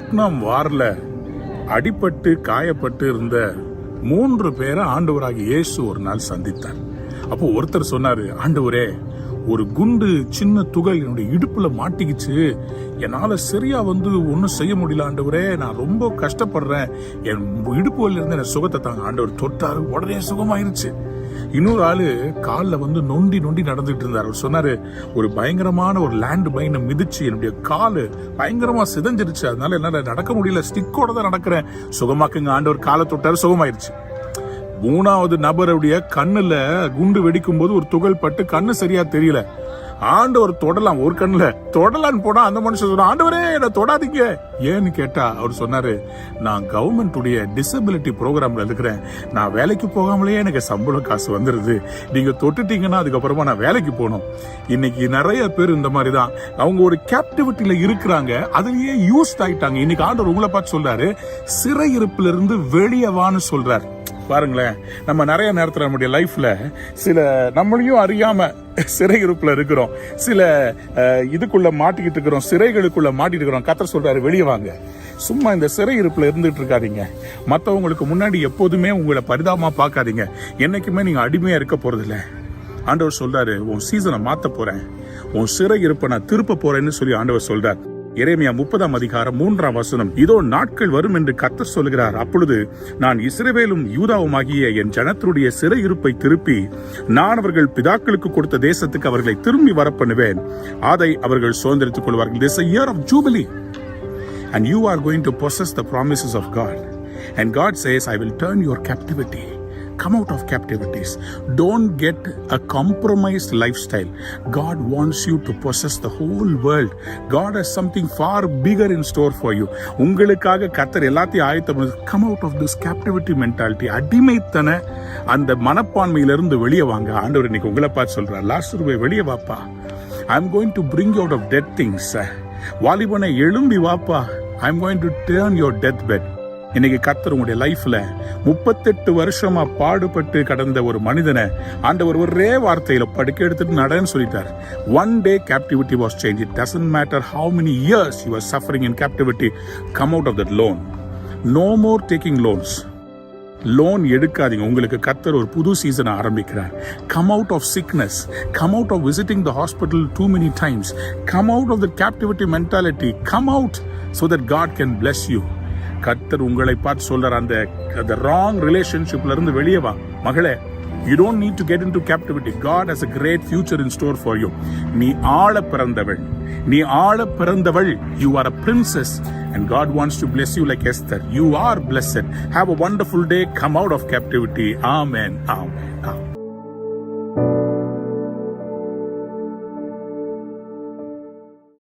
Vietnam வார்ல அடிபட்டு காயப்பட்டு இருந்த 3 பேரை ஆண்டவராகிய இயேசு ஒரு நாள் சந்தித்தார். அப்போ ஒருத்தர் சொன்னாரு, ஆண்டவரே, ஒரு குண்டு சின்ன துகள் என்னுடைய இடுப்புல மாட்டிக்கிச்சு, என்னால சரியா ஒன்னும் செய்ய முடியல ஆண்டவரே, நான் ரொம்ப கஷ்டப்படுறேன், என் இடுப்பு வலியில இருந்து எனக்கு சுகத்தை தாங்க. ஆண்டவர் தொட்டாரு, உடனே சுகமாயிருச்சு. இன்னொரு ஆளு காலில் நொண்டி நடந்துட்டு இருந்தார். அவர் சொன்னாரு, ஒரு பயங்கரமான ஒரு லேண்ட் மைனை மிதிச்சு என்னுடைய காலு பயங்கரமா சிதைஞ்சிருச்சு, அதனால என்னால நடக்க முடியல, ஸ்டிக்கோட தான் நடக்கிறேன், சுகமாக்குங்க ஆண்டவர். காலை தொட்டாரு, சுகமாயிருச்சு. 3வது நபருடைய கண்ணுல குண்டு வெடிக்கும் போது ஒரு துகள் பட்டு கண்ணு சரியா தெரியல. ஆண்டவர் தொடலாம், ஒரு கண்ணுல தொடலான்னு போனா அந்த மனுஷன் சொன்னா, ஆண்டவரே என்ன தொடாதீங்க. ஏன்னு கேட்டா அவர் சொன்னாரு, நான் கவர்மெண்ட் உடைய டிசபிலிட்டி ப்ரோக்ராம்ல இருக்கிறேன், நான் வேலைக்கு போகாமலே எனக்கு சம்பளம் காசு வந்துருது, நீங்க தொட்டுட்டீங்கன்னா அதுக்கப்புறமா நான் வேலைக்கு போகணும். இன்னைக்கு நிறைய பேர் இந்த மாதிரி தான், அவங்க ஒரு கேப்டிவிட்டியில இருக்கிறாங்க, அதுலயே யூஸ் ஆயிட்டாங்க. இன்னைக்கு ஆண்டவர் உங்களை பார்த்து சொல்றாரு, சிறையிருப்புல இருந்து வெளியே வான்னு சொல்றாரு. பாருங்களேன், நம்ம நிறைய நேரத்தில் நம்முடைய லைஃப்ல சில நம்மளையும் அறியாம சிறையிருப்புல இருக்கிறோம், சில இதுக்குள்ள மாட்டிக்கிட்டு இருக்கிறோம், சிறைகளுக்குள்ள மாட்டிட்டு இருக்கிறோம். கர்த்தர் சொல்றாரு, வெளியே வாங்க. சும்மா இந்த சிறையிருப்புல இருந்துட்டு இருக்காதீங்க. மற்றவங்களுக்கு முன்னாடி எப்போதுமே உங்களை பரிதாபமா பார்க்காதீங்க. என்னைக்குமே நீங்க அடிமையா இருக்க போறது இல்ல. ஆண்டவர் சொல்றாரு, உன் சீசனை மாத்த போறேன், உன் சிறையிருப்பை நான் திருப்ப போறேன்னு சொல்லி ஆண்டவர் சொல்றார். எரேமியா 30:3 இதோ நாட்கள் வரும் என்று கர்த்தர் சொல்கிறார், அப்பொழுது நான் இஸ்ரவேலும் யூதாவுமாகிய என் ஜனத்தினுடைய சிறையிருப்பை திருப்பி நான் அவர்கள் பிதாக்களுக்கு கொடுத்த தேசத்துக்கு அவர்களை திரும்பி வரப்பண்ணுவேன், அதை அவர்கள் சுதந்திரித்துக் கொள்வார்கள். This is a year of jubilee and you are going to possess the promises of God. And God says, I will turn your captivity. Come out of captivities. Don't get a compromised lifestyle. God wants you to possess the whole world. God has something far bigger in store for you. உங்களுக்காக கர்த்தர் எல்லாத்தையும் ஆயத்தம். Come out of this captivity mentality. அடிமைத்தன அந்த மனப்பான்மையிலிருந்து வெளியே வாங்க. ஆண்டவர் இன்னைக்கு உங்களை பார்த்து சொல்றார், லாசருவே வெளியே வாப்பா, I'm going to bring you out of dead things. வாலிபனை எழும்பி வாப்பா, I'm going to turn your deathbed. இன்னைக்கு கர்த்தர் உங்களுடைய லைஃப்ல 38 வருஷமா பாடுபட்டு கடந்த ஒரு மனிதனை ஆண்டவர் ஒரே வார்த்தையில படுக்க எடுத்துட்டு நடன்னு சொல்லிட்டார். One day captivity was changed. It doesn't matter how many years you are suffering in captivity. Come out of that loan. No more taking loans. Loan எடுக்காதீங்க. உங்களுக்கு கர்த்தர் ஒரு புது சீசனை ஆரம்பிக்கிறார். Come out of sickness. Come out of visiting the hospital too many times. Come out of the captivity mentality. Come out so that God can bless you. கர்த்தர் உங்களை பார்த்து சொல்றார், அந்த ராங் ரிலேஷன்ஷிப்ல இருந்து வெளியே வா மகளே. You don't need to get into captivity. God has a great future in store for you. நீ ஆள பிறந்தவள், நீ ஆள பிறந்தவள். You are a princess and God wants to bless you like Esther. You are blessed. Have a wonderful day. Come out of captivity. Amen. Amen. Amen.